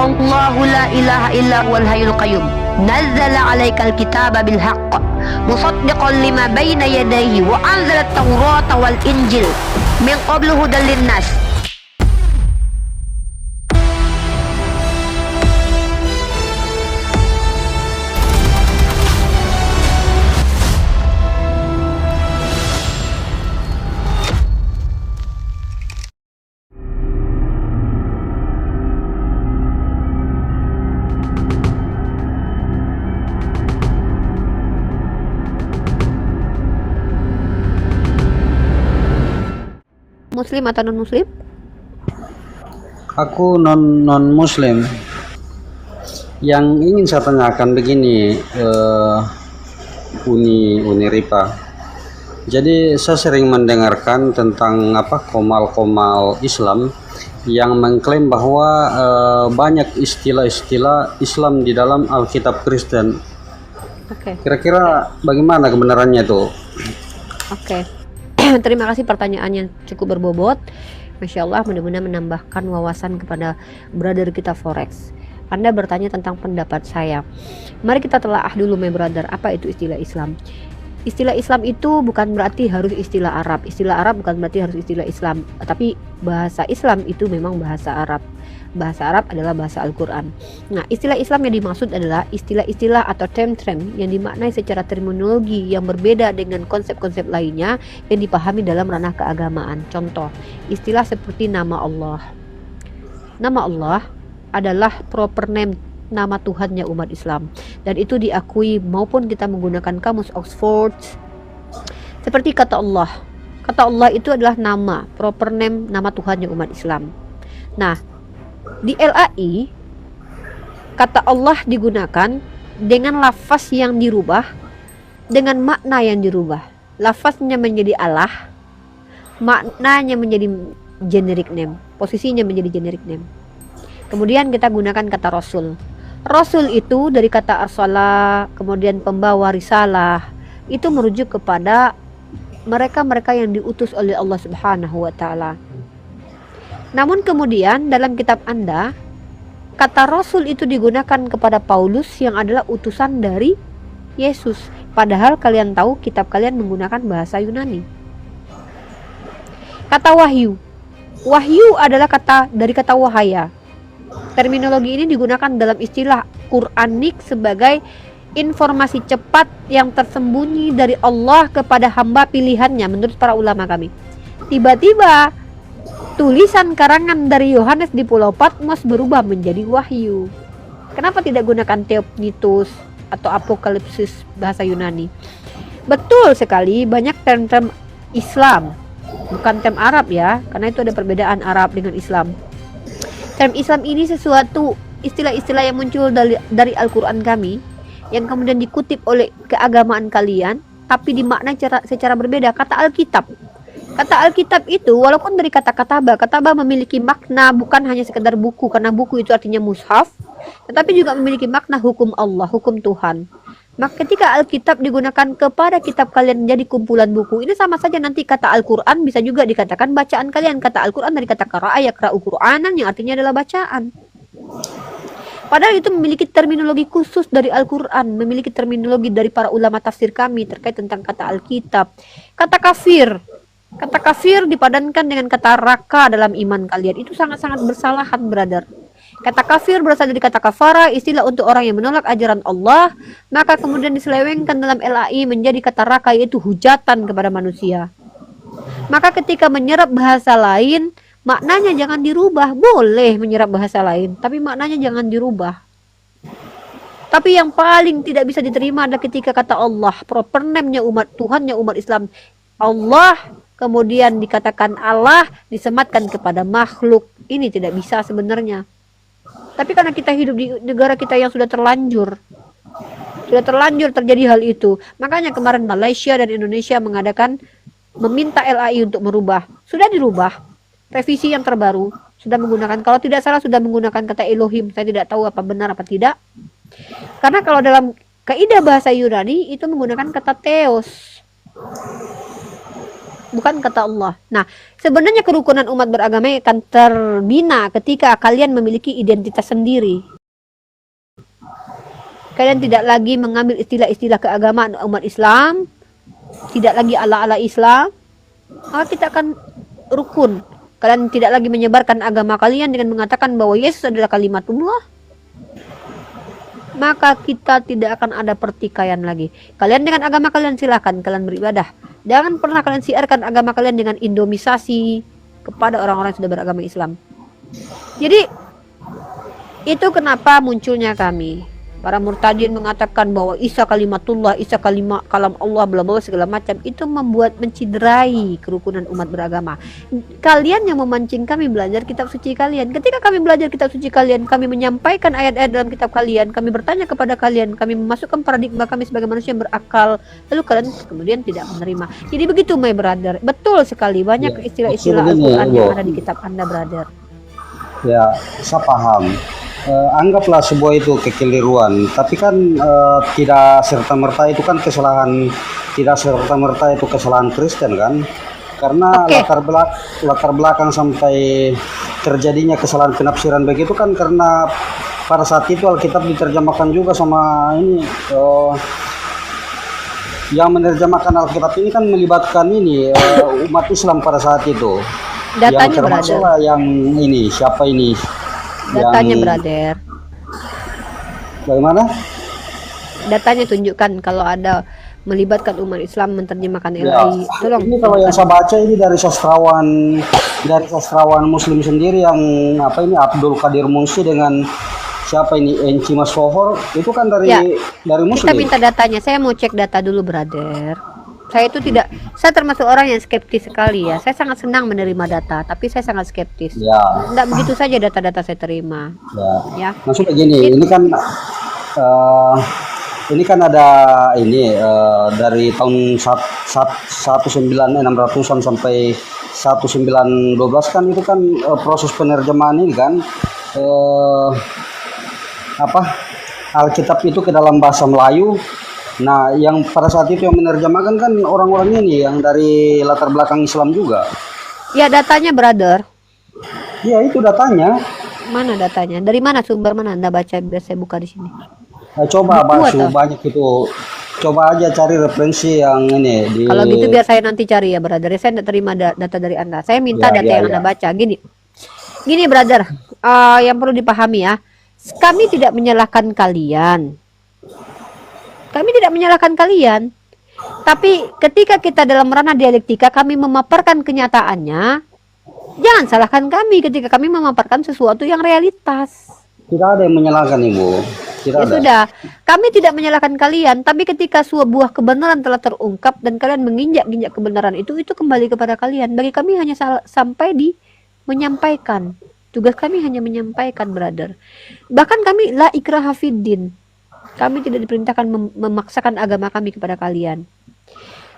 Allahu la ilaha illa huwal hayyul qayyum. Nazzala 'alaikal kitaba bil haqq musaddiqan lima baina yadayhi wa anzala at-taurata wal injil min qablu hudal linnas. Muslim atau non muslim? Aku non muslim. Yang ingin saya tanyakan begini, Uni Ripa. Jadi saya sering mendengarkan tentang komal-komal Islam yang mengklaim bahwa banyak istilah-istilah Islam di dalam Alkitab Kristen. Oke. Kira-kira bagaimana kebenarannya itu? Oke. Terima kasih, pertanyaannya cukup berbobot. Masya Allah, mudah-mudahan menambahkan wawasan kepada brother kita Forex. Anda bertanya tentang pendapat saya. Mari kita telaah dulu, my brother, apa itu istilah Islam. Istilah Islam itu bukan berarti harus istilah Arab. Istilah Arab bukan berarti harus istilah Islam. Tapi bahasa Islam itu memang bahasa Arab. Bahasa Arab adalah bahasa Al-Quran. Nah, istilah Islam yang dimaksud adalah istilah-istilah atau term-term yang dimaknai secara terminologi yang berbeda dengan konsep-konsep lainnya yang dipahami dalam ranah keagamaan. Contoh, istilah seperti nama Allah. Nama Allah adalah proper name, nama Tuhannya umat Islam, dan itu diakui maupun kita menggunakan kamus Oxford. Seperti kata Allah. Kata Allah itu adalah nama, proper name, nama Tuhannya umat Islam. Nah, di LAI kata Allah digunakan dengan lafaz yang dirubah, dengan makna yang dirubah. Lafaznya menjadi Allah, maknanya menjadi generic name, posisinya menjadi generic name. Kemudian kita gunakan kata Rasul. Rasul itu dari kata arsala, kemudian pembawa risalah, itu merujuk kepada mereka-mereka yang diutus oleh Allah Subhanahu wa taala. Namun kemudian dalam kitab Anda, kata Rasul itu digunakan kepada Paulus yang adalah utusan dari Yesus. Padahal kalian tahu kitab kalian menggunakan bahasa Yunani. Kata wahyu. Wahyu adalah kata dari kata wahaya. Terminologi ini digunakan dalam istilah Quranik sebagai informasi cepat yang tersembunyi dari Allah kepada hamba pilihannya menurut para ulama kami. Tiba-tiba tulisan karangan dari Yohanes di Pulau Patmos berubah menjadi wahyu. Kenapa tidak gunakan Theopneustos atau Apokalipsis bahasa Yunani? Betul sekali, banyak term-term Islam, bukan term Arab ya, karena itu ada perbedaan Arab dengan Islam. Term Islam ini sesuatu istilah-istilah yang muncul dari Al-Quran kami, yang kemudian dikutip oleh keagamaan kalian, tapi dimaknai secara berbeda. Kata Alkitab. Kata Alkitab itu walaupun dari kata kataba memiliki makna bukan hanya sekedar buku, karena buku itu artinya mushaf, tetapi juga memiliki makna hukum Allah, hukum Tuhan. Maka ketika Alkitab digunakan kepada kitab kalian menjadi kumpulan buku, ini sama saja nanti kata Al-Quran bisa juga dikatakan bacaan kalian. Kata Al-Quran dari kata qara'a yaqra'u Qur'anan yang artinya adalah bacaan. Padahal itu memiliki terminologi khusus dari Al-Quran, memiliki terminologi dari para ulama tafsir kami terkait tentang kata Alkitab. Kata kafir. Kata kafir dipadankan dengan kata raka dalam iman kalian. Itu sangat-sangat bersalahan, brother. Kata kafir berasal dari kata kafara, istilah untuk orang yang menolak ajaran Allah. Maka kemudian diselewengkan dalam LAI menjadi kata raka, yaitu hujatan kepada manusia. Maka ketika menyerap bahasa lain, maknanya jangan dirubah. Boleh menyerap bahasa lain, tapi maknanya jangan dirubah. Tapi yang paling tidak bisa diterima adalah ketika kata Allah, proper name-nya umat Tuhannya umat Islam, Allah, kemudian dikatakan Allah disematkan kepada makhluk. Ini tidak bisa sebenarnya. Tapi karena kita hidup di negara kita yang sudah terlanjur terjadi hal itu, makanya kemarin Malaysia dan Indonesia meminta LAI untuk merubah. Sudah dirubah, revisi yang terbaru sudah menggunakan, kalau tidak salah sudah menggunakan kata Elohim. Saya tidak tahu apa benar apa tidak, karena kalau dalam kaidah bahasa Yunani itu menggunakan kata Theos. bukan kata Allah. Nah, sebenarnya kerukunan umat beragama akan terbina ketika kalian memiliki identitas sendiri. Kalian tidak lagi mengambil istilah-istilah keagamaan umat Islam, tidak lagi ala-ala Islam, maka kita akan rukun. Kalian tidak lagi menyebarkan agama kalian dengan mengatakan bahwa Yesus adalah kalimatullah, maka kita tidak akan ada pertikaian lagi. Kalian dengan agama kalian silakan kalian beribadah. Jangan pernah kalian siarkan agama kalian dengan indomisasi kepada orang-orang yang sudah beragama Islam. Jadi itu kenapa munculnya kami. Para murtadin mengatakan bahwa Isa kalimatullah, Isa kalam Allah, bla bla segala macam. Itu membuat menciderai kerukunan umat beragama. Kalian yang memancing kami belajar kitab suci kalian. Ketika kami belajar kitab suci kalian, kami menyampaikan ayat-ayat dalam kitab kalian, kami bertanya kepada kalian, kami memasukkan paradigma kami sebagai manusia yang berakal, lalu kalian kemudian tidak menerima. Jadi begitu, my brother. Betul sekali, banyak istilah-istilah Al-Quran yang ada di kitab Anda, brother. Ya, saya paham. Anggaplah sebuah itu kekeliruan, tapi kan tidak serta-merta itu kan kesalahan, tidak serta-merta itu kesalahan Kristen kan, karena Oke. latar belakang sampai terjadinya kesalahan penafsiran begitu kan karena pada saat itu Alkitab diterjemahkan juga sama ini yang menerjemahkan Alkitab ini kan melibatkan ini umat Islam pada saat itu. Yang Datanya, termasuklah yang ini siapa ini? Datanya, Yang brother. bagaimana? Datanya tunjukkan kalau ada melibatkan umat Islam menerjemahkan Ya, LAI. Tolong. ini kalau yang saya baca ini dari sastrawan Muslim sendiri yang apa ini Abdul Qadir Munsi dengan siapa ini Enci Masfohor itu kan dari Ya, dari Kita Muslim. minta datanya. Saya mau cek data dulu, brother. Saya termasuk orang yang skeptis sekali ya. Saya sangat senang menerima data, tapi saya sangat skeptis. Ya, Tidak begitu saja data-data saya terima. ya. Ya, Maksudnya gini, ini kan ada ini dari tahun 1900-an sampai 1912 kan itu kan proses penerjemahan ini kan apa Alkitab itu ke dalam bahasa Melayu. Nah, yang pada saat itu yang menerjemahkan kan orang-orang ini yang dari latar belakang Islam juga. ya datanya, brother. Ya, itu datanya. Mana datanya? Dari mana, sumber mana Anda baca? Biar saya buka di sini. Coba Buku Basu atau? banyak itu. Coba aja cari referensi yang ini di Kalau gitu biar saya nanti cari ya, brother. Saya tidak terima data dari Anda. Saya minta Ya, data ya, yang Anda ya. baca. Gini, brother. Yang perlu dipahami ya. Kami tidak menyalahkan kalian. Kami tidak menyalahkan kalian. Tapi ketika kita dalam ranah dialektika, kami memaparkan kenyataannya. Jangan salahkan kami ketika kami memaparkan sesuatu yang realitas. Tidak ada yang menyalahkan Ibu. Tidak Ya ada. sudah, kami tidak menyalahkan kalian, tapi ketika sebuah kebenaran telah terungkap dan kalian menginjak-injak kebenaran itu kembali kepada kalian. Bagi kami hanya sampai di menyampaikan. Tugas kami hanya menyampaikan, brother. Bahkan kami la ikraha fiddin. Kami tidak diperintahkan memaksakan agama kami kepada kalian.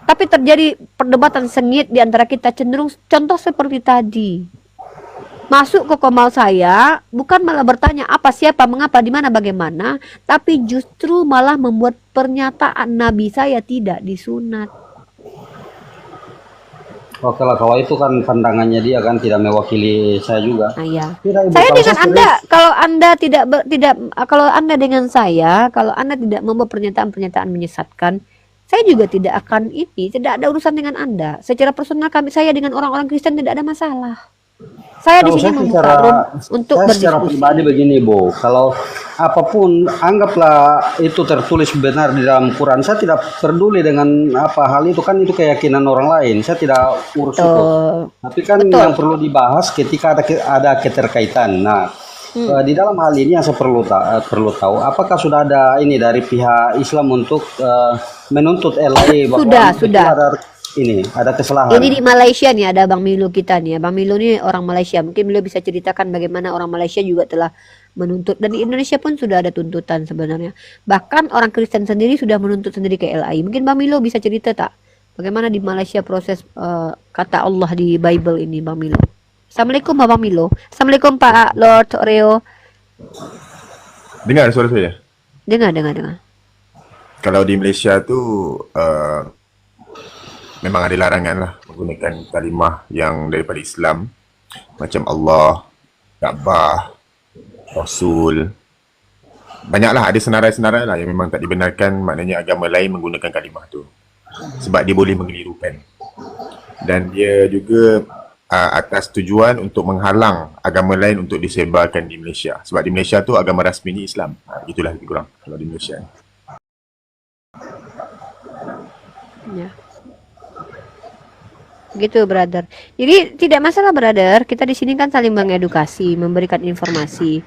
Tapi terjadi perdebatan sengit di antara kita, cenderung contoh seperti tadi. Masuk ke komal saya, bukan malah bertanya apa, siapa, mengapa, di mana, bagaimana, tapi justru malah membuat pernyataan Nabi saya tidak disunat. Oke lah, kalau itu kan pandangannya dia kan tidak mewakili saya juga. Nah, ya. Tidak, Ibu. Saya Kalau dengan saya Anda, kalau Anda kalau Anda dengan saya, kalau Anda tidak membuat pernyataan-pernyataan menyesatkan, saya juga tidak akan tidak ada urusan dengan Anda. Secara personal saya dengan orang-orang Kristen tidak ada masalah. Saya di Kalau sini saya membuka secara, room untuk saya secara berdiskusi. pribadi begini, Bu. Kalau apapun, anggaplah itu tertulis benar di dalam Quran. Saya tidak peduli dengan apa hal itu, kan itu keyakinan orang lain. Saya tidak urus itu. Tapi kan Betul. yang perlu dibahas ketika ada keterkaitan. Nah, di dalam hal ini yang saya perlu tahu, apakah sudah ada ini dari pihak Islam untuk menuntut LAI bahwa Sudah. ada kesalahan. Ini di Malaysia nih, ada Bang Milo kita nih ya. Bang Milo ini orang Malaysia. Mungkin beliau bisa ceritakan bagaimana orang Malaysia juga telah menuntut. Dan di Indonesia pun sudah ada tuntutan sebenarnya. Bahkan orang Kristen sendiri sudah menuntut sendiri ke LAI. Mungkin Bang Milo bisa cerita tak? Bagaimana di Malaysia proses kata Allah di Bible ini, Bang Milo? Assalamualaikum Bang Milo. Assalamualaikum Pak Lord Oreo. Dengar suara saya? Dengar. Kalau di Malaysia tu memang ada larangan lah menggunakan kalimah yang daripada Islam, macam Allah, Kaabah, Rasul. Banyaklah, ada senarai-senarai lah yang memang tak dibenarkan, maknanya agama lain menggunakan kalimah tu. Sebab dia boleh mengelirukan. Dan dia juga atas tujuan untuk menghalang agama lain untuk disebarkan di Malaysia. Sebab di Malaysia tu agama rasmi ni Islam. Itulah lebih kurang kalau di Malaysia. Ya. Gitu, brother. Jadi tidak masalah, brother. Kita di sini kan saling mengedukasi, memberikan informasi.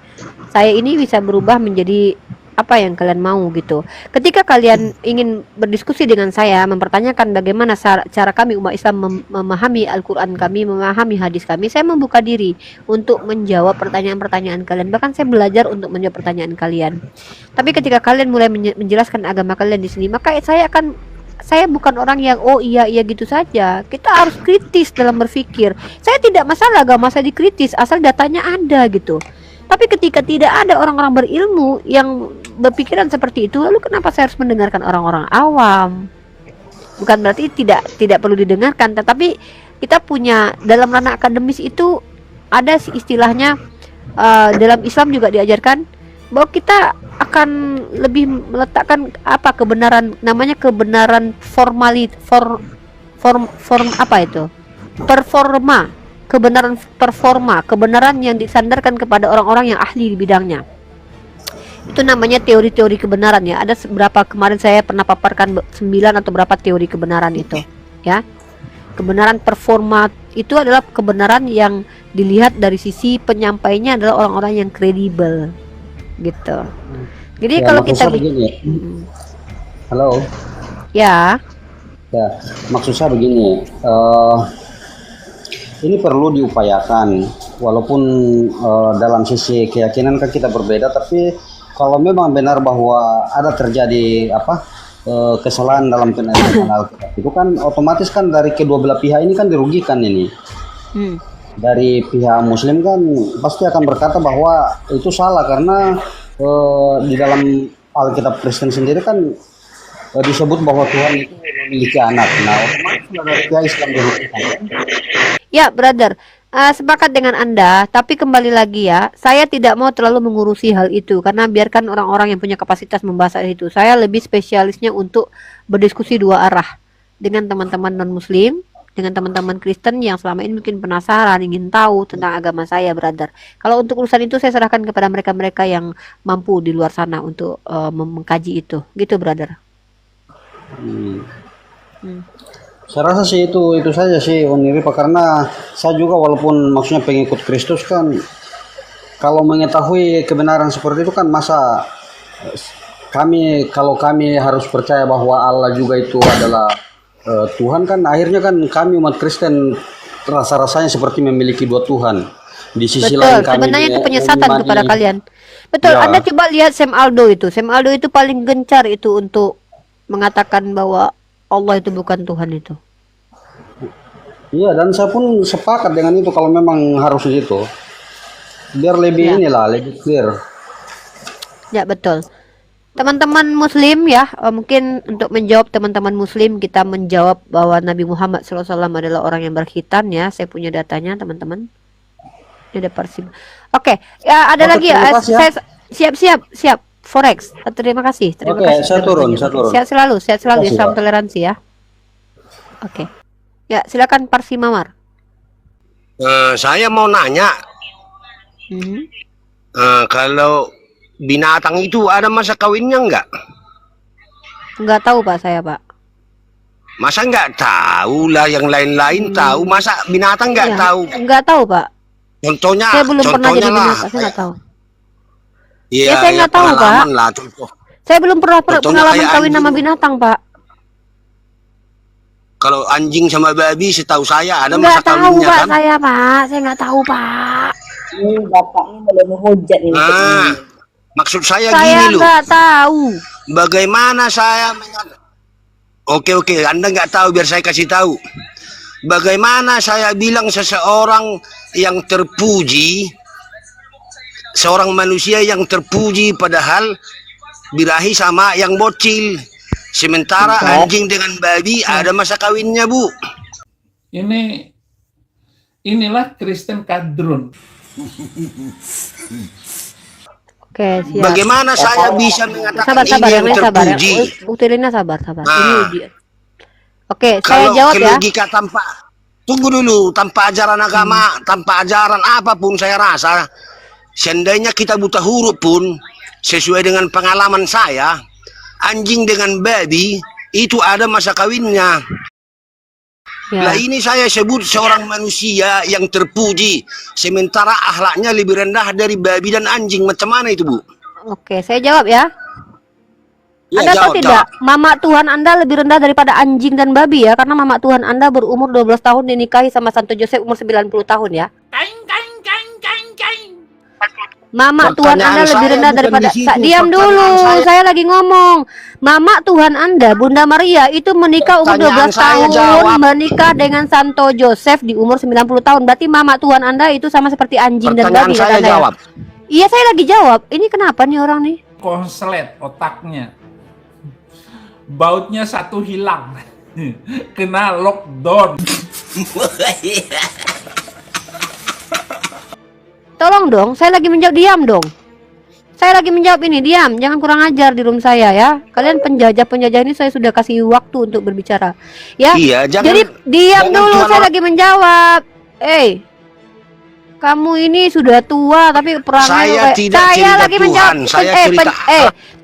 Saya ini bisa berubah menjadi apa yang kalian mau gitu. Ketika kalian ingin berdiskusi dengan saya, mempertanyakan bagaimana cara kami umat Islam memahami Al-Quran kami, memahami hadis kami, saya membuka diri untuk menjawab pertanyaan-pertanyaan kalian. Bahkan saya belajar untuk menjawab pertanyaan kalian. Tapi ketika kalian mulai menjelaskan agama kalian di sini, maka saya bukan orang yang oh iya gitu saja. Kita harus kritis dalam berpikir. Saya tidak masalah agama saya dikritis asal datanya ada gitu. Tapi ketika tidak ada orang-orang berilmu yang berpikiran seperti itu, lalu kenapa saya harus mendengarkan orang-orang awam? Bukan berarti tidak perlu didengarkan, tetapi kita punya dalam ranah akademis itu ada istilahnya, dalam Islam juga diajarkan bahwa kita akan lebih meletakkan kebenaran, namanya kebenaran kebenaran yang disandarkan kepada orang-orang yang ahli di bidangnya. Itu namanya teori-teori kebenaran ya. Ada beberapa, kemarin saya pernah paparkan 9 atau berapa teori kebenaran itu ya. Kebenaran performa itu adalah kebenaran yang dilihat dari sisi penyampainya adalah orang-orang yang kredibel gitu. Jadi Ya, kalau maksud kita saya begini. Halo. ya Ya, maksud saya begini. Ini perlu diupayakan, walaupun dalam sisi keyakinan kan kita berbeda, tapi kalau memang benar bahwa ada terjadi kesalahan dalam penelitian Alkitab, itu kan otomatis kan dari kedua belah pihak ini kan dirugikan ini. Dari pihak Muslim kan pasti akan berkata bahwa itu salah karena di dalam Alkitab Kristen sendiri kan disebut bahwa Tuhan itu memiliki anak. Nah, otomatis dari pihak Islam dirugikan. Ya, brother, sepakat dengan Anda, tapi kembali lagi ya, saya tidak mau terlalu mengurusi hal itu, karena biarkan orang-orang yang punya kapasitas membahas hal itu. Saya lebih spesialisnya untuk berdiskusi dua arah, dengan teman-teman non-muslim, dengan teman-teman Kristen yang selama ini mungkin penasaran, ingin tahu tentang agama saya, brother. Kalau untuk urusan itu, saya serahkan kepada mereka-mereka yang mampu di luar sana untuk mengkaji itu, gitu, brother. Saya rasa sih itu saja sih Pak, karena saya juga walaupun maksudnya pengikut Kristus kan, kalau mengetahui kebenaran seperti itu kan masa kalau kami harus percaya bahwa Allah juga itu adalah Tuhan, kan akhirnya kan kami umat Kristen rasa-rasanya seperti memiliki dua Tuhan. Di sisi lain kami sebenarnya itu penyesatan kepada kalian. Betul, Ya. Anda coba lihat Sam Aldo itu. Sam Aldo itu paling gencar itu untuk mengatakan bahwa Allah itu bukan Tuhan itu. Iya, dan saya pun sepakat dengan itu kalau memang harus gitu. Biar lebih lebih clear. Ya, betul. Teman-teman muslim ya, mungkin untuk menjawab teman-teman muslim, kita menjawab bahwa Nabi Muhammad SAW adalah orang yang berkhitan ya. Saya punya datanya, teman-teman. Ini ada Parsim. Oke, ya ada lagi ya. Saya siap. Forex. Terima kasih. Terima kasih. Saya turun. Sehat selalu ya. Salam toleransi ya. Oke. Ya, silakan Parsi Mamar. Saya mau nanya, kalau binatang itu ada masa kawinnya enggak? Enggak tahu Pak, saya Pak. Masa enggak tahu lah, yang lain-lain tahu, masa binatang enggak tahu? Enggak tahu Pak. Contohnya, Saya belum pernah jadi lah. binatang, saya enggak tahu. Iya, saya nggak tahu, Pak. pengalaman lah, contoh. Saya belum pernah Contohnya pengalaman kayak kawin sama anjing. binatang, Pak. Kalau anjing sama babi, setahu saya ada Enggak masa tahu kawinnya Pak, kan? saya nggak tahu Pak. Ini bapaknya boleh menghujat ini. Maksud saya Saya gini loh. nggak tahu. Bagaimana saya Oke, Anda nggak tahu, biar saya kasih tahu. Bagaimana saya bilang seseorang yang terpuji, seorang manusia yang terpuji padahal birahi sama yang bocil. Sementara anjing dengan babi ada masa kawinnya, Bu. Ini inilah Kristen kadrun. Oke, siap. Bagaimana saya bisa mengatakan Sabar, ini sabar, yang yang lain sabar. terpuji? Bukti Lina sabar. Ini Nah, ujian. Oke, saya kalau jawab ya. logika tunggu dulu, tanpa ajaran agama, tanpa ajaran apapun saya rasa, seandainya kita buta huruf pun, sesuai dengan pengalaman saya, anjing dengan babi, itu ada masa kawinnya. Ya. Lah ini saya sebut seorang manusia yang terpuji, sementara akhlaknya lebih rendah dari babi dan anjing. Macam mana itu, Bu? Oke, saya jawab ya. Ya, Anda tahu jawab, tidak, mama Tuhan Anda lebih rendah daripada anjing dan babi ya, karena mama Tuhan Anda berumur 12 tahun dinikahi sama Santo Joseph umur 90 tahun ya. Mama Tuhan Pertanyaan Anda lebih saya rendah bukan daripada di situ. diam dulu, Pertanyaan saya lagi ngomong. Mama Tuhan Anda, Bunda Maria itu menikah umur 12 Pertanyaan saya tahun, jawab. menikah dengan Santo Joseph di umur 90 tahun. Berarti mama Tuhan Anda itu sama seperti anjing dan Pertanyaan babi saya kata Anda ya? jawab. Iya, saya lagi jawab. Ini kenapa nih orang nih? Konslet otaknya. Bautnya satu hilang. Kena lockdown. Tolong dong, saya lagi menjawab, diam dong. Saya lagi menjawab ini, diam. Jangan kurang ajar di room saya ya. Kalian penjajah-penjajah ini saya sudah kasih waktu untuk berbicara. Ya. Iya, jangan. Jadi diam jangan dulu, Tuhan saya orang- lagi menjawab. Kamu ini sudah tua tapi perangnya Saya kayak- tidak saya cerita lagi Tuhan, menjawab. saya cerita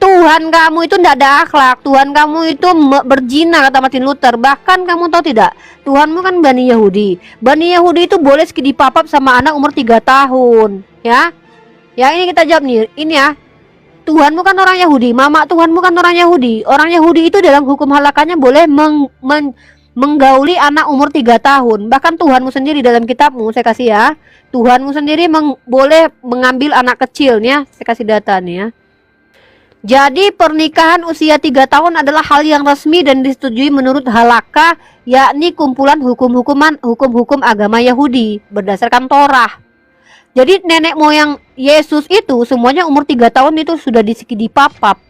Tuhan kamu itu tidak ada akhlak. Tuhan kamu itu berzina kata Martin Luther. Bahkan kamu tahu tidak? Tuhanmu kan Bani Yahudi. Bani Yahudi itu boleh dipapap sama anak umur 3 tahun, ya. Ya ini kita jawab nih. Ini ya. Tuhanmu kan orang Yahudi, mama Tuhanmu kan orang Yahudi. Orang Yahudi itu dalam hukum halakannya boleh menggauli anak umur 3 tahun. Bahkan Tuhanmu sendiri dalam kitabmu, saya kasih ya. Tuhanmu sendiri boleh mengambil anak kecil nih ya. Saya kasih data nih ya. Jadi pernikahan usia 3 tahun adalah hal yang resmi dan disetujui menurut halakha, yakni kumpulan hukum-hukum agama Yahudi berdasarkan Torah. Jadi nenek moyang Yesus itu semuanya umur 3 tahun itu sudah dipapap.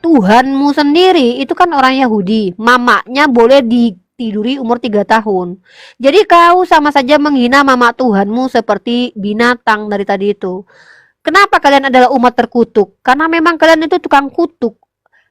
Tuhanmu sendiri itu kan orang Yahudi, mamanya boleh ditiduri umur 3 tahun. Jadi kau sama saja menghina mama Tuhanmu seperti binatang dari tadi itu. Kenapa kalian adalah umat terkutuk? Karena memang kalian itu tukang kutuk.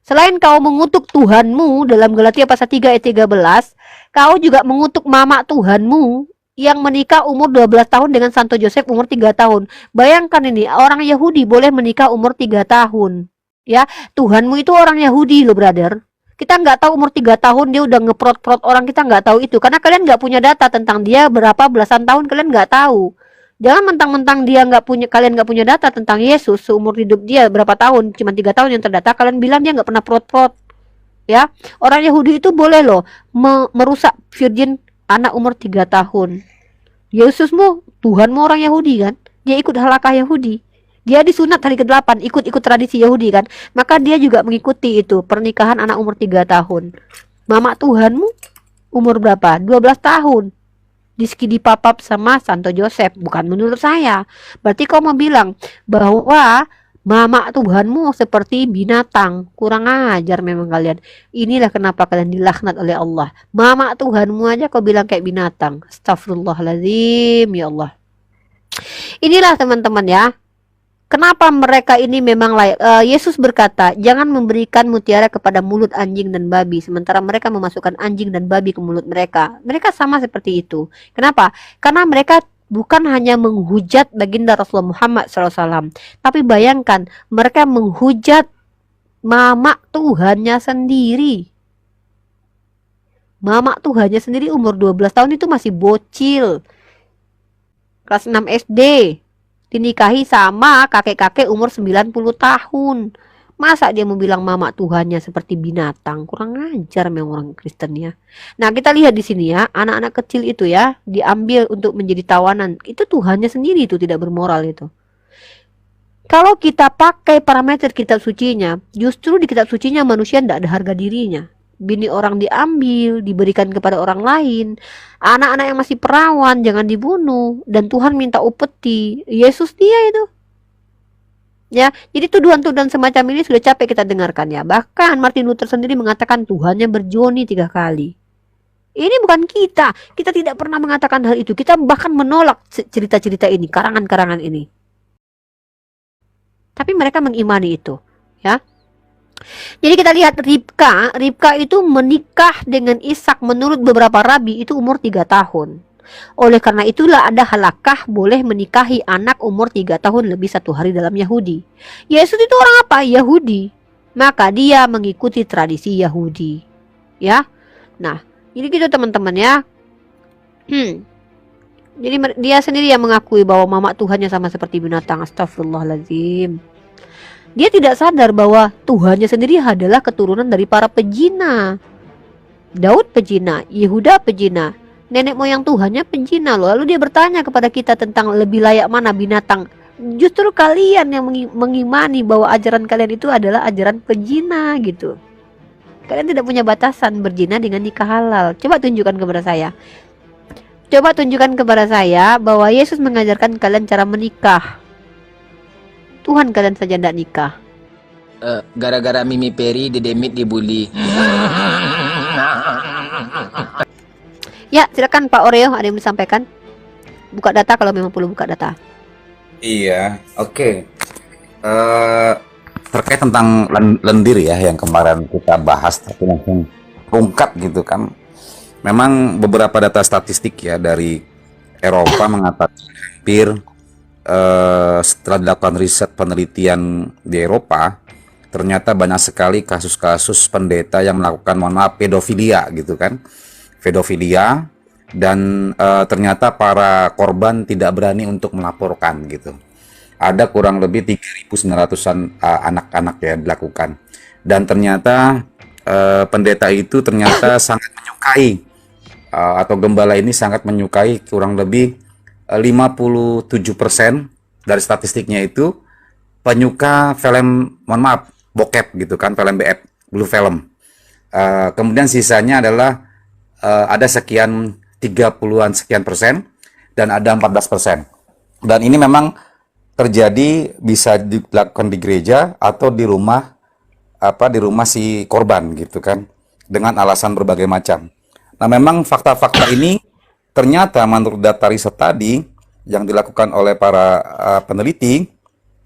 Selain kau mengutuk Tuhanmu dalam Galatia pasal 3 ayat 13, kau juga mengutuk mama Tuhanmu yang menikah umur 12 tahun dengan Santo Joseph umur 3 tahun. Bayangkan ini, orang Yahudi boleh menikah umur 3 tahun. Ya, Tuhanmu itu orang Yahudi loh, brother. Kita nggak tahu umur 3 tahun dia udah ngeprot-prot orang, kita nggak tahu itu. Karena kalian nggak punya data tentang dia berapa belasan tahun, kalian nggak tahu. Jangan mentang-mentang kalian nggak punya data tentang Yesus seumur hidup dia berapa tahun, cuma 3 tahun yang terdata, kalian bilang dia nggak pernah prot-prot. Ya, orang Yahudi itu boleh loh merusak virgin anak umur 3 tahun. Yesusmu, Tuhanmu orang Yahudi kan? Dia ikut halakha Yahudi. Dia disunat hari ke-8, ikut tradisi Yahudi kan? Maka dia juga mengikuti itu, pernikahan anak umur 3 tahun. Mama Tuhanmu umur berapa? 12 tahun. Dipapap sama Santo Joseph, bukan menurut saya. Berarti kau mau bilang bahwa mama Tuhanmu seperti binatang. Kurang ajar memang kalian. Inilah kenapa kalian dilaknat oleh Allah. Mama Tuhanmu aja kau bilang kayak binatang. Astagfirullahaladzim, ya Allah. Inilah teman-teman ya. Kenapa mereka ini memang layak? Yesus berkata, jangan memberikan mutiara kepada mulut anjing dan babi, sementara mereka memasukkan anjing dan babi ke mulut mereka. Mereka sama seperti itu. Kenapa? Karena mereka bukan hanya menghujat baginda Rasulullah Muhammad SAW, tapi bayangkan mereka menghujat mama Tuhannya sendiri. Mama Tuhannya sendiri umur 12 tahun itu masih bocil. Kelas 6 SD. Dinikahi sama kakek-kakek umur 90 tahun. Masa dia mau bilang mama Tuhannya seperti binatang? Kurang ajar memang orang Kristen ya. Nah, kita lihat di sini ya, anak-anak kecil itu ya diambil untuk menjadi tawanan. Itu Tuhannya sendiri itu tidak bermoral itu. Kalau kita pakai parameter kitab sucinya, justru di kitab sucinya manusia tidak ada harga dirinya. Bini orang diambil, diberikan kepada orang lain. Anak-anak yang masih perawan jangan dibunuh, dan Tuhan minta upeti. Yesus dia itu. Ya, jadi tuduhan-tuduhan semacam ini sudah capek kita dengarkan ya. Bahkan Martin Luther sendiri mengatakan Tuhannya berjoni 3 kali. Ini bukan kita. Kita tidak pernah mengatakan hal itu. Kita bahkan menolak cerita-cerita ini, karangan-karangan ini. Tapi mereka mengimani itu, ya. Jadi kita lihat Ribka itu menikah dengan Ishak menurut beberapa rabi itu umur 3 tahun. Oleh karena itulah ada halakah boleh menikahi anak umur 3 tahun lebih 1 hari dalam Yahudi. Yesus itu orang apa? Yahudi. Maka dia mengikuti tradisi Yahudi. Ya. Nah, jadi gitu teman-teman ya. Jadi dia sendiri yang mengakui bahwa mama Tuhannya sama seperti binatang. Astagfirullahaladzim. Dia tidak sadar bahwa Tuhannya sendiri adalah keturunan dari para pezina. Daud pezina, Yehuda pezina, nenek moyang Tuhannya pezina loh. Lalu dia bertanya kepada kita tentang lebih layak mana binatang. Justru kalian yang mengimani bahwa ajaran kalian itu adalah ajaran pezina gitu. Kalian tidak punya batasan berzina dengan nikah halal. Coba tunjukkan kepada saya. Coba tunjukkan kepada saya bahwa Yesus mengajarkan kalian cara menikah. Tuhan kalian saja tidak nikah. Gara-gara Mimi Peri, Dedemit dibully. Ya, silakan Pak Oreo, ada yang disampaikan? Buka data kalau memang perlu buka data. Iya, oke. Terkait tentang lendir ya yang kemarin kita bahas, tapi langsung ungkap gitu kan. Memang beberapa data statistik ya dari Eropa mengatakan hampir setelah dilakukan riset penelitian di Eropa, ternyata banyak sekali kasus-kasus pendeta yang melakukan, mohon maaf, pedofilia gitu kan, pedofilia, dan ternyata para korban tidak berani untuk melaporkan gitu. Ada kurang lebih 3.900-an anak-anak ya dilakukan, dan ternyata pendeta itu ternyata sangat menyukai atau gembala ini sangat menyukai kurang lebih 57% dari statistiknya itu penyuka film, mohon maaf, bokep gitu kan, film BF, blue film. Kemudian sisanya adalah ada sekian 30-an sekian persen dan ada 14%. Dan ini memang terjadi bisa dilakukan di gereja atau di rumah di rumah si korban gitu kan, dengan alasan berbagai macam. Nah, memang fakta-fakta ini ternyata menurut data riset tadi yang dilakukan oleh para peneliti,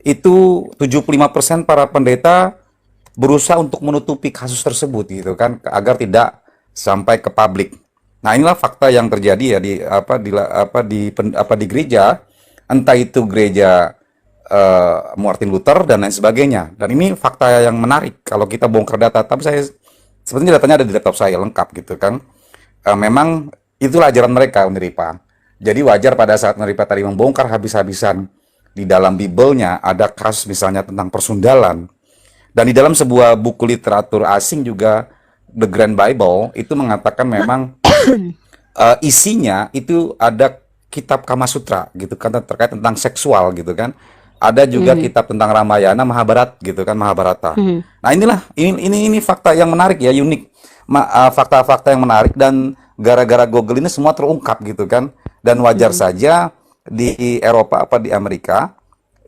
itu 75% para pendeta berusaha untuk menutupi kasus tersebut gitu kan, agar tidak sampai ke publik. Nah, inilah fakta yang terjadi ya di gereja, entah itu gereja Martin Luther dan lain sebagainya. Dan ini fakta yang menarik kalau kita bongkar data, tapi saya sebenarnya datanya ada di laptop saya lengkap gitu kan. Memang itulah ajaran mereka, Uniripa. Jadi wajar pada saat Uniripa tadi membongkar habis-habisan di dalam Bible-nya ada kasus misalnya tentang persundalan. Dan di dalam sebuah buku literatur asing juga, The Grand Bible, itu mengatakan memang isinya itu ada kitab Kama Sutra gitu kan, terkait tentang seksual gitu kan. Ada juga kitab tentang Ramayana, Mahabharata gitu kan, Mahabharata. Nah, ini fakta yang menarik ya, unik. Fakta-fakta yang menarik, dan gara-gara Google ini semua terungkap gitu kan. Dan wajar saja di Eropa di Amerika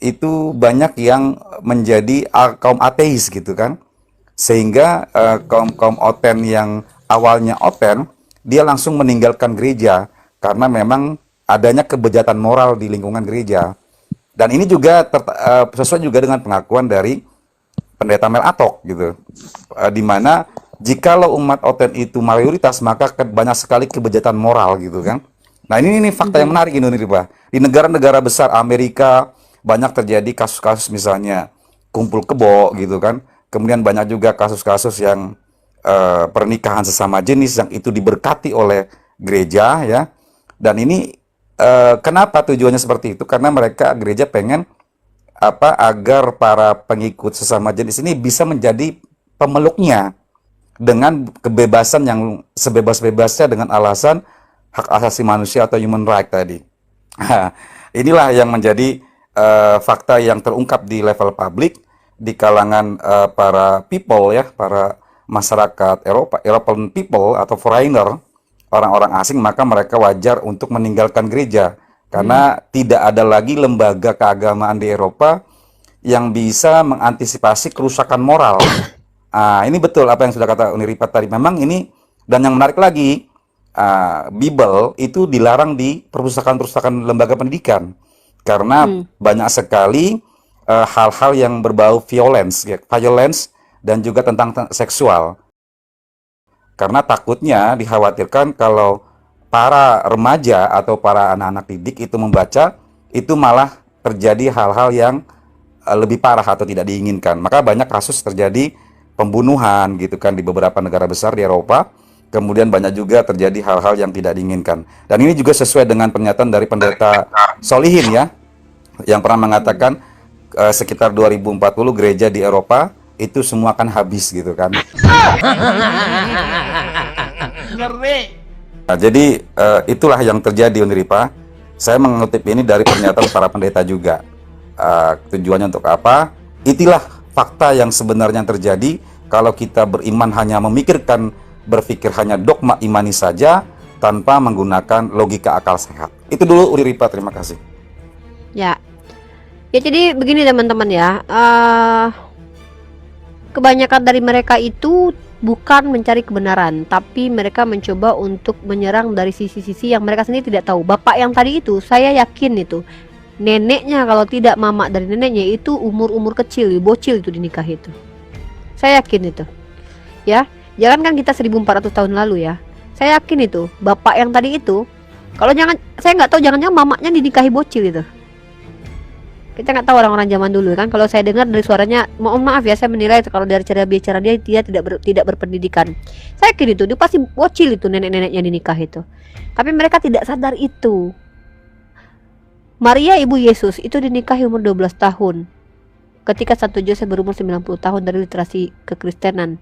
itu banyak yang menjadi kaum ateis gitu kan. Sehingga kaum oten yang awalnya oten, dia langsung meninggalkan gereja karena memang adanya kebejatan moral di lingkungan gereja. Dan ini juga sesuai juga dengan pengakuan dari pendeta Mel Atok gitu, di mana jikalau umat oten itu mayoritas, maka banyak sekali kebejatan moral gitu kan. Nah, ini fakta yang menarik Indonesia. Di negara-negara besar Amerika banyak terjadi kasus-kasus misalnya kumpul kebo gitu kan. Kemudian banyak juga kasus-kasus yang pernikahan sesama jenis yang itu diberkati oleh gereja ya. Dan ini kenapa tujuannya seperti itu? Karena mereka gereja pengen agar para pengikut sesama jenis ini bisa menjadi pemeluknya dengan kebebasan yang sebebas-bebasnya dengan alasan hak asasi manusia atau human right tadi. Inilah yang menjadi fakta yang terungkap di level publik di kalangan para people ya, para masyarakat Eropa, European people atau foreigner, orang-orang asing, maka mereka wajar untuk meninggalkan gereja karena tidak ada lagi lembaga keagamaan di Eropa yang bisa mengantisipasi kerusakan moral. Ini betul apa yang sudah kata Uniripat tadi. Memang ini, dan yang menarik lagi, Bible itu dilarang di perpustakaan-perpustakaan lembaga pendidikan karena banyak sekali hal-hal yang berbau violence dan juga tentang seksual. Karena takutnya dikhawatirkan kalau para remaja atau para anak-anak didik itu membaca, itu malah terjadi hal-hal yang lebih parah atau tidak diinginkan. Maka banyak kasus terjadi pembunuhan gitu kan di beberapa negara besar di Eropa. Kemudian banyak juga terjadi hal-hal yang tidak diinginkan. Dan ini juga sesuai dengan pernyataan dari pendeta Solihin ya, yang pernah mengatakan sekitar 2040 gereja di Eropa itu semua akan habis gitu kan. Nah, jadi itulah yang terjadi Uniripa. Saya mengutip ini dari pernyataan para pendeta juga. Tujuannya untuk apa? Itulah fakta yang sebenarnya terjadi kalau kita beriman hanya berpikir hanya dogma imani saja tanpa menggunakan logika akal sehat. Itu dulu Uniripa, terima kasih. Ya. Ya jadi begini teman-teman ya. Kebanyakan dari mereka itu bukan mencari kebenaran, tapi mereka mencoba untuk menyerang dari sisi-sisi yang mereka sendiri tidak tahu. Bapak yang tadi itu, saya yakin itu neneknya, kalau tidak mama dari neneknya itu umur-umur kecil, bocil itu dinikah itu. Saya yakin itu. Ya, jangan kan kita 1400 tahun lalu ya. Saya yakin itu, bapak yang tadi itu, kalau saya nggak tahu, jangan-jangan mamanya dinikahi bocil itu. Kita nggak tahu orang-orang zaman dulu kan. Kalau saya dengar dari suaranya, mohon maaf ya, saya menilai kalau dari cara bicara dia tidak berpendidikan. Saya yakin itu, dia pasti bocil itu nenek-neneknya dinikah itu. Tapi mereka tidak sadar itu. Maria ibu Yesus itu dinikahi umur 12 tahun. Ketika Santo Joseph berumur 90 tahun dari literasi kekristenan.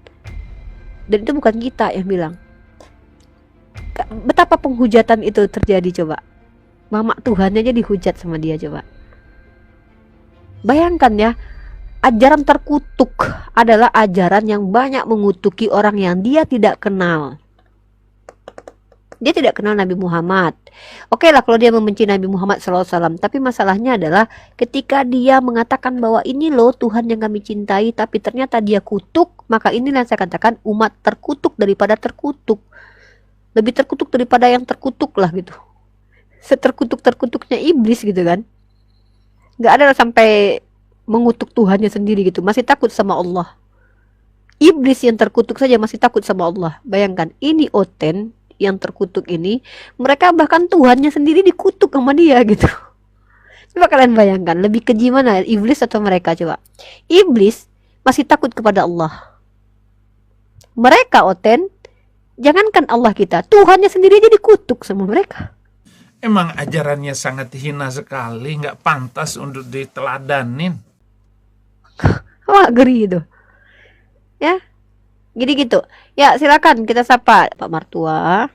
Dan itu bukan kita yang bilang. Betapa penghujatan itu terjadi coba. Mama Tuhannya aja dihujat sama dia coba. Bayangkan ya, ajaran terkutuk adalah ajaran yang banyak mengutuki orang yang dia tidak kenal. Dia tidak kenal Nabi Muhammad. Oke lah kalau dia membenci Nabi Muhammad SAW. Tapi masalahnya adalah ketika dia mengatakan bahwa ini loh Tuhan yang kami cintai, tapi ternyata dia kutuk, maka inilah yang saya katakan umat terkutuk daripada terkutuk. Lebih terkutuk daripada yang terkutuk lah gitu. Seterkutuk-terkutuknya iblis gitu kan. Gak ada sampai mengutuk Tuhannya sendiri gitu. Masih takut sama Allah. Iblis yang terkutuk saja masih takut sama Allah. Bayangkan, ini Oten yang terkutuk ini, mereka bahkan Tuhannya sendiri dikutuk sama dia gitu. Coba kalian bayangkan, lebih keji mana, iblis atau mereka coba. Iblis masih takut kepada Allah. Mereka Oten, jangankan Allah kita, Tuhannya sendiri aja dikutuk sama mereka. Emang ajarannya sangat hina sekali, nggak pantas untuk diteladanin. Wah, geri itu. Ya. Jadi gitu. Ya, silakan kita sapa Pak Martua.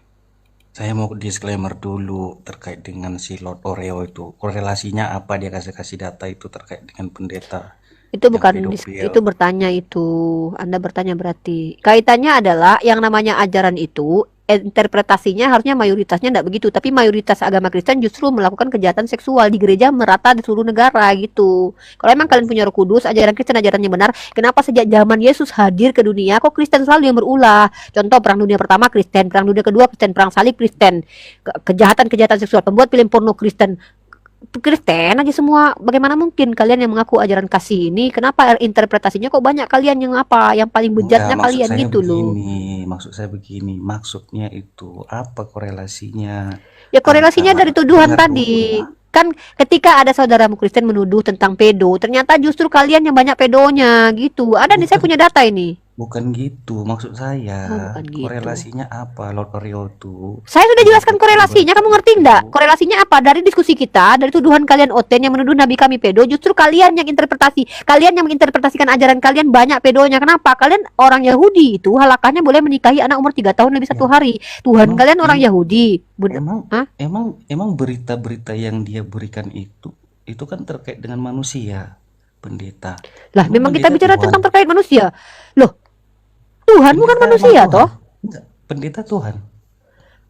Saya mau disclaimer dulu terkait dengan si Lord Oreo itu. Korelasinya apa dia kasih data itu terkait dengan pendeta? Itu bukan itu bertanya itu. Anda bertanya berarti. Kaitannya adalah yang namanya ajaran itu interpretasinya harusnya mayoritasnya tidak begitu, tapi mayoritas agama Kristen justru melakukan kejahatan seksual di gereja merata di seluruh negara gitu. Kalau emang kalian punya Roh Kudus, ajaran Kristen ajarannya benar, kenapa sejak zaman Yesus hadir ke dunia kok Kristen selalu yang berulah? Contoh Perang Dunia Pertama Kristen, Perang Dunia Kedua Kristen, Perang Salib Kristen, kejahatan seksual, pembuat film porno Kristen aja semua. Bagaimana mungkin kalian yang mengaku ajaran kasih ini, kenapa interpretasinya kok banyak kalian yang paling bejatnya kalian gitu loh. Maksud saya begini, maksudnya itu apa korelasinya? Ya korelasinya dari tuduhan tadi. Kan ketika ada saudaramu Kristen menuduh tentang pedo, ternyata justru kalian yang banyak pedonya gitu. Ada nih, saya punya data ini. Bukan gitu maksud saya. Bukan gitu. Korelasinya apa Lord Oreo itu? Saya sudah jelaskan korelasinya, kamu ngerti enggak? Korelasinya apa? Dari diskusi kita, dari tuduhan kalian Oten yang menuduh nabi kami pedo, justru kalian yang interpretasi. Kalian yang menginterpretasikan ajaran kalian banyak pedonya. Kenapa? Kalian orang Yahudi itu halakahnya boleh menikahi anak umur 3 tahun lebih 1 hari. Tuhan kalian orang Yahudi. Emang berita-berita yang dia berikan itu kan terkait dengan manusia, pendeta. Lah, memang kita bicara tentang terkait manusia. Loh, Tuhan bukan manusia toh? Enggak, pendeta Tuhan.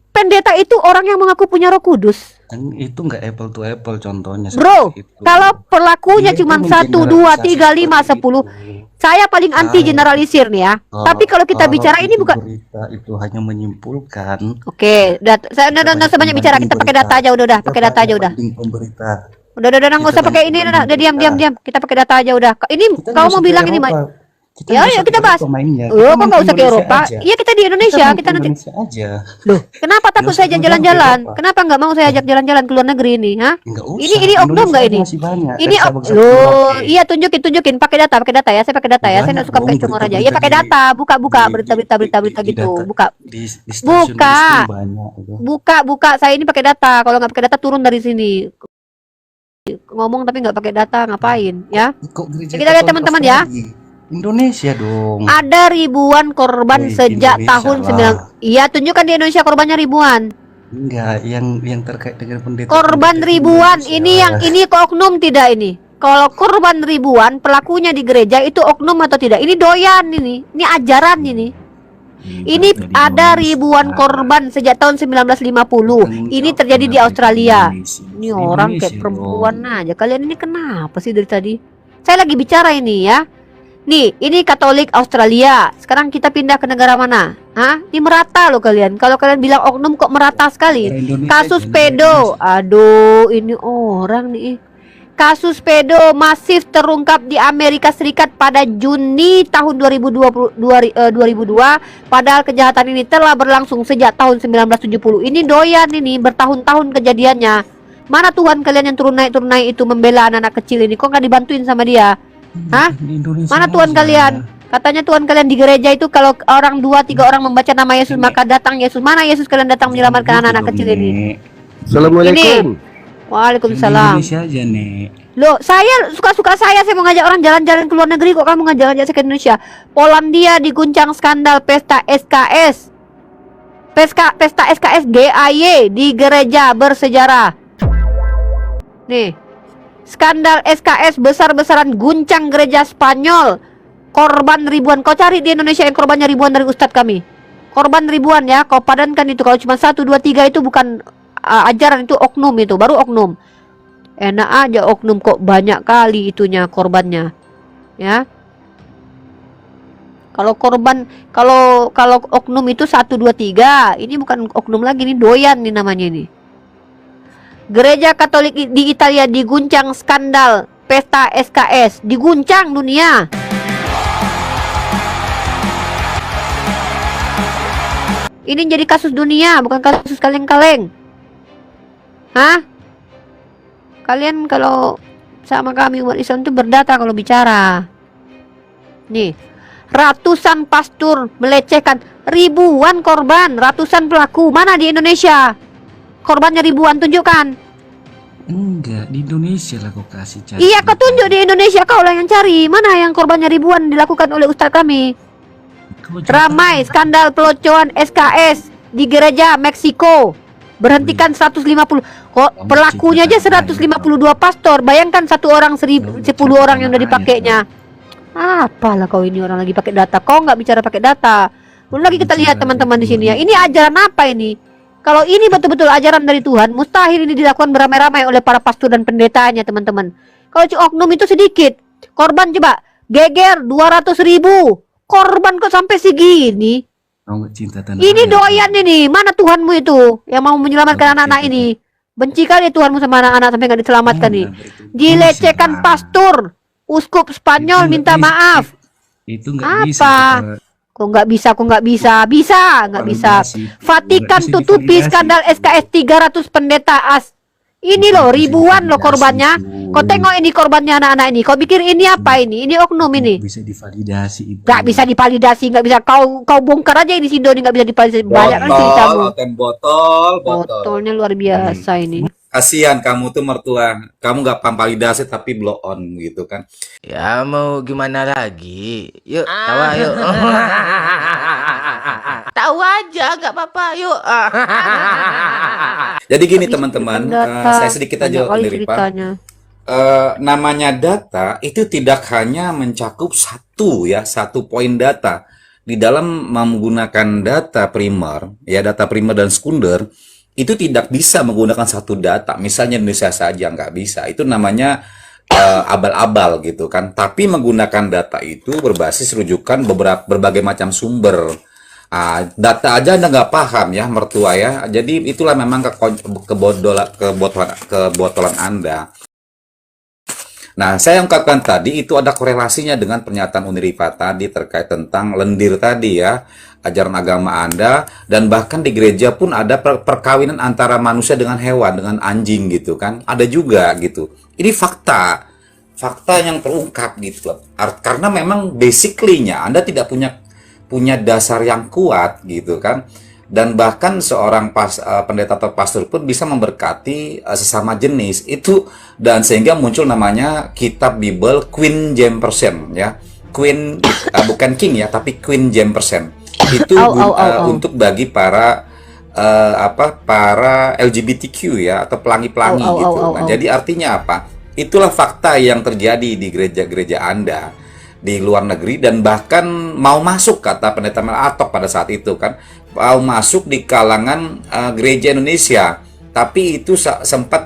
Pendeta itu orang yang mengaku punya Roh Kudus. Itu nggak apple to apple contohnya Bro, seperti itu. kalau pelakunya Dia itu cuma 1, 2, 3, 5, mengeneralisasi 10, seperti itu. saya paling anti Kalau generalisir nih ya. Tapi kalau kita kalau bicara ini itu bukan. berita itu hanya menyimpulkan, Oke, saya kita udah sebanyak bicara, membanding kita pakai berita, data aja udah, kita pakai data aja udah. banding pemberita, Udah, nggak kita usah pakai banyak ini, banding udah diam, berita. kita pakai data aja udah. Ini Kita nggak kamu usah mau ke bilang ini, Eropa, kita ya, nggak usah kita ke bahas. Eropa mainnya, Oh, kita kok main nggak ke usah ke Indonesia Eropa? aja, Iya, kita di kita Indonesia, main ke kita nanti. Indonesia aja, Loh, kenapa nggak takut usah saya ajak jauh-jauh ke jalan-jalan? Eropa. Kenapa nggak mau saya ajak jalan-jalan ke luar negeri ini, hah? Nggak Ini usah, oknum Indonesia nggak aja ini? masih banyak Ini dari Sabang sampai loh, Merauke. iya tunjukin, pakai data ya. Saya pakai data ya. Saya Banyak nggak suka dong pakai cungor aja. Iya berita-berita pakai di data, buka berita-berita di gitu, data buka. di stasiun Buka, banyak itu. buka. Saya ini pakai data. Kalau nggak pakai data turun dari sini. Ngomong tapi nggak pakai data ngapain ya? Kok gereja Kita lihat Katolik teman-teman ya. Australia? Indonesia dong. Ada ribuan korban Woi, sejak Indonesia tahun lah. 9. Iya, tunjukkan di Indonesia korbannya ribuan. Enggak, yang terkait dengan pendeta. Korban ribuan. Ini ke oknum tidak ini? Kalau korban ribuan, pelakunya di gereja itu oknum atau tidak? Ini doyan ini. Ini ajaran ini. Ini ada ribuan korban sejak tahun 1950. Ini terjadi di Australia. Ini orang kayak perempuan aja. Kalian ini kenapa sih dari tadi? Saya lagi bicara ini ya. Nih, ini Katolik Australia. Sekarang kita pindah ke negara mana? Hah? Ini merata loh kalian. Kalau kalian bilang oknum kok merata sekali. Kasus pedo. Aduh, ini orang nih. Kasus pedo masif terungkap di Amerika Serikat pada Juni tahun 2002. Padahal kejahatan ini telah berlangsung sejak tahun 1970. Ini doyan ini, bertahun-tahun kejadiannya. Mana Tuhan kalian yang turun naik itu membela anak-anak kecil ini? Kok nggak dibantuin sama dia? Hah? Mana Tuhan kalian? Katanya Tuhan kalian di gereja itu kalau orang 2-3 orang membaca nama Yesus maka datang Yesus. Mana Yesus kalian datang menyelamatkan anak-anak kecil ini? Assalamualaikum. Waalaikumsalam. Indonesia aja, Nek. Loh, saya suka-suka saya mau ngajak orang jalan-jalan ke luar negeri, kok kamu ngajak-ngajak saya ke Indonesia. Polandia diguncang skandal pesta SKS. Pesta SKS GAY di gereja bersejarah. Nih. Skandal SKS besar-besaran guncang gereja Spanyol. Korban ribuan. Kau cari di Indonesia yang korbannya ribuan dari ustadz kami. Korban ribuan ya, kau padankan itu. Kalau cuma 1, 2, 3 itu bukan ajaran, itu oknum, itu baru oknum. Enak aja oknum kok banyak kali itunya korbannya. Ya. Kalau korban kalau oknum itu 1, 2, 3, ini bukan oknum lagi, ini doyan nih namanya ini. Gereja Katolik di Italia diguncang skandal pesta SKS, diguncang dunia. Ini jadi kasus dunia, bukan kasus kaleng-kaleng. Hah? Kalian kalau sama kami umat Islam itu berdata kalau bicara. Nih, ratusan pastor melecehkan, ribuan korban, ratusan pelaku. Mana di Indonesia? Korbannya ribuan, tunjukkan. Enggak, di Indonesia lah kau kasih cari. Iya, kau tunjuk di Indonesia, kau lah yang cari. Mana yang korbannya ribuan dilakukan oleh ustaz kami? Ramai skandal pelocohan SKS di gereja Meksiko. Berhentikan 150. Kok pelakunya aja 152 pastor. Bayangkan satu orang 10 orang yang udah dipakainya. Apalah kau ini orang lagi pakai data. Kau nggak bicara pakai data. Belum lagi kita lihat teman-teman di sini ya. Ini ajaran apa ini? Kalau ini betul-betul ajaran dari Tuhan, mustahil ini dilakukan beramai-ramai oleh para pastor dan pendetanya, teman-teman. Kalau oknum itu sedikit. Korban coba geger 200.000. Korban kok sampai segini? Ini doyan ini. Mana Tuhanmu itu yang mau menyelamatkan anak-anak ini? Benci kali Tuhanmu sama anak-anak sampai nggak diselamatkan nih. Dilecehkan pastor. Uskup Spanyol minta maaf. Itu nggak bisa. Apa? Kok nggak bisa? Nggak bisa. Vatikan tutupi skandal SKS 300 pendeta as. Ini loh ribuan loh korbannya. Kau tengok ini korbannya anak-anak ini. Kau pikir ini apa ini? Ini oknum ini. Bisa divalidasi itu. Nggak bisa divalidasi, nggak bisa. Kau bongkar aja ini Sindo ini nggak bisa divalidasi. Banyak kan ceritamu. Botolnya luar biasa ini. Kasihan kamu tuh mertua, kamu nggak paham validasi tapi blow on gitu kan. Ya mau gimana lagi? Yuk, tawa yuk. Tahu aja, nggak apa-apa. Yuk. Jadi gini teman-teman, saya sedikit aja dari Pak. Namanya data itu tidak hanya mencakup satu poin data. Di dalam menggunakan data primer, ya data primer dan sekunder, itu tidak bisa menggunakan satu data. Misalnya Indonesia saja nggak bisa. Itu namanya abal-abal gitu kan. Tapi menggunakan data itu berbasis rujukan berbagai macam sumber. Data aja Anda nggak paham ya mertua ya. Jadi itulah memang kebotolan Anda. Nah, saya ungkapkan tadi itu ada korelasinya dengan pernyataan Unirifa tadi terkait tentang lendir tadi ya, ajaran agama Anda, dan bahkan di gereja pun ada perkawinan antara manusia dengan hewan, dengan anjing gitu kan, ada juga gitu. Ini fakta yang terungkap gitu. Karena memang basically-nya Anda tidak punya dasar yang kuat gitu kan. Dan bahkan seorang pendeta atau pastor pun bisa memberkati sesama jenis itu, dan sehingga muncul namanya kitab Bible Queen Jefferson ya, Queen bukan King ya, tapi Queen Jefferson itu untuk bagi para para LGBTQ ya, atau pelangi-pelangi gitu. Nah, jadi artinya apa? Itulah fakta yang terjadi di gereja-gereja Anda di luar negeri, dan bahkan mau masuk, kata pendeta Mel Atok pada saat itu kan, mau masuk di kalangan gereja Indonesia, tapi itu sempat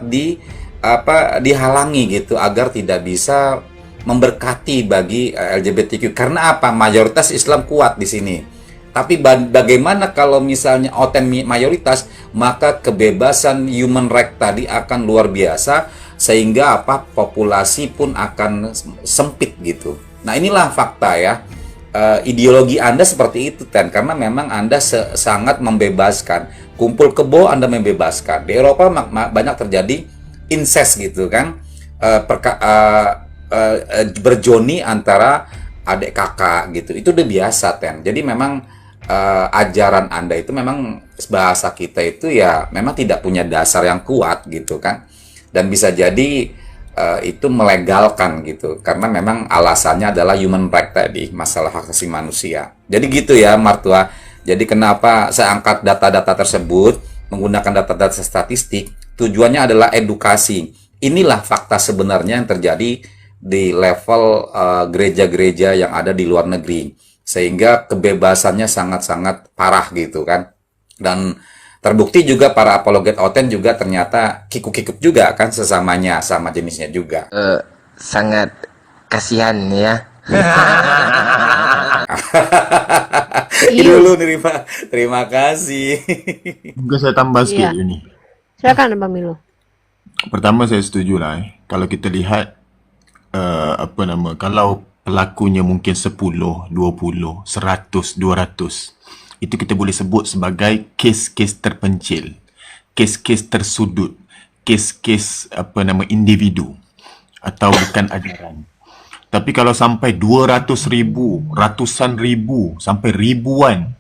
dihalangi gitu agar tidak bisa memberkati bagi LGBTQ. Karena apa? Mayoritas Islam kuat di sini. Tapi bagaimana kalau misalnya mayoritas, maka kebebasan human right tadi akan luar biasa, sehingga populasi pun akan sempit gitu. Nah, inilah fakta ya. Ideologi Anda seperti itu, karena memang Anda sangat membebaskan. Kumpul kebo Anda membebaskan. Di Eropa banyak terjadi incest gitu kan, berjoni antara adik kakak gitu. Itu udah biasa, Jadi memang ajaran Anda itu memang, bahasa kita itu ya memang tidak punya dasar yang kuat gitu kan, dan bisa jadi itu melegalkan gitu, karena memang alasannya adalah human right tadi, masalah hak asasi manusia. Jadi gitu ya Martua. Jadi kenapa saya angkat data-data tersebut, menggunakan data-data statistik, tujuannya adalah edukasi. Inilah fakta sebenarnya yang terjadi di level gereja-gereja yang ada di luar negeri, sehingga kebebasannya sangat-sangat parah gitu kan. Dan terbukti juga para apologet oten juga ternyata kikuk-kikuk juga kan sesamanya, sama jenisnya juga. Sangat kasihan ya. Itu dulu nih Pak. Terima kasih. Mungkin saya tambah sikit ini. Silakan Bang Milo. Pertama saya setuju lah. Kalau kita lihat kalau pelakunya mungkin 10, 20, 100, 200, itu kita boleh sebut sebagai kes-kes terpencil, kes-kes tersudut, kes-kes individu atau bukan ajaran. Tapi kalau sampai 200,000, ratusan ribu, sampai ribuan,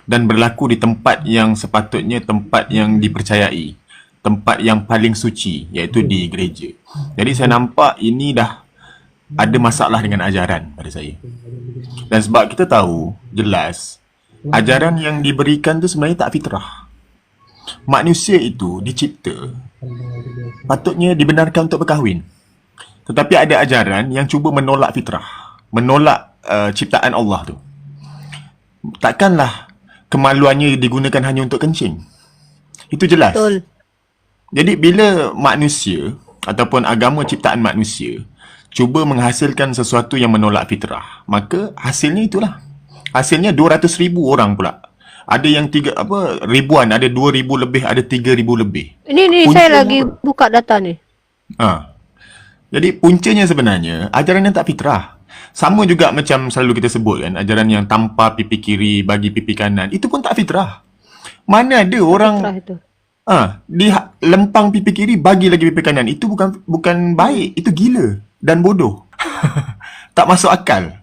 dan berlaku di tempat yang sepatutnya tempat yang dipercayai, tempat yang paling suci, iaitu di gereja. Jadi saya nampak ini dah ada masalah dengan ajaran pada saya. Dan sebab kita tahu jelas ajaran yang diberikan tu sebenarnya tak fitrah. Manusia itu dicipta patutnya dibenarkan untuk berkahwin. Tetapi ada ajaran yang cuba menolak fitrah, menolak ciptaan Allah tu. Takkanlah kemaluannya digunakan hanya untuk kencing. Itu jelas. Betul. Jadi bila manusia ataupun agama ciptaan manusia cuba menghasilkan sesuatu yang menolak fitrah, maka hasilnya itulah. Hasilnya 200,000 orang pula. Ada yang ribuan, ada 2,000 lebih, ada 3,000 lebih. Ini saya lagi buka data nih. Jadi puncanya sebenarnya ajaran yang tak fitrah. Sama juga macam selalu kita sebut kan, ajaran yang tanpa pipi kiri bagi pipi kanan, itu pun tak fitrah. Mana ada orang Itu. di lempang pipi kiri bagi lagi pipi kanan, itu bukan baik, itu gila dan bodoh. Tak masuk akal.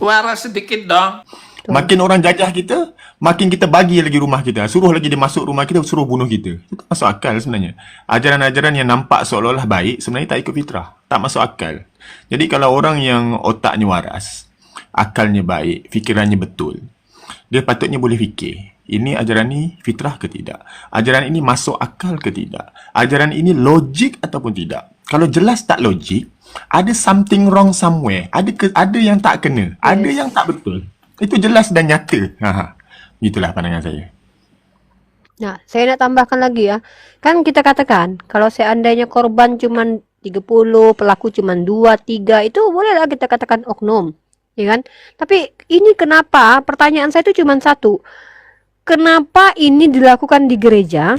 Waras sedikit dong. Makin orang jajah kita, makin kita bagi lagi rumah kita. Suruh lagi dia masuk rumah kita, suruh bunuh kita. Itu tak masuk akal sebenarnya. Ajaran-ajaran yang nampak seolah-olah baik, sebenarnya tak ikut fitrah. Tak masuk akal. Jadi kalau orang yang otaknya waras, akalnya baik, fikirannya betul, dia patutnya boleh fikir, ini ajaran ini fitrah ke tidak? Ajaran ini masuk akal ke tidak? Ajaran ini logik ataupun tidak? Kalau jelas tak logik, ada something wrong somewhere. Ada yang tak kena. Ada yang tak betul. Itu jelas dan nyata. Itulah pandangan saya. Nah, saya nak tambahkan lagi ya. Kan kita katakan kalau seandainya korban cuman 30, pelaku cuman 2, 3, itu bolehlah kita katakan oknum, ya kan? Tapi ini kenapa? Pertanyaan saya itu cuman satu. Kenapa ini dilakukan di gereja?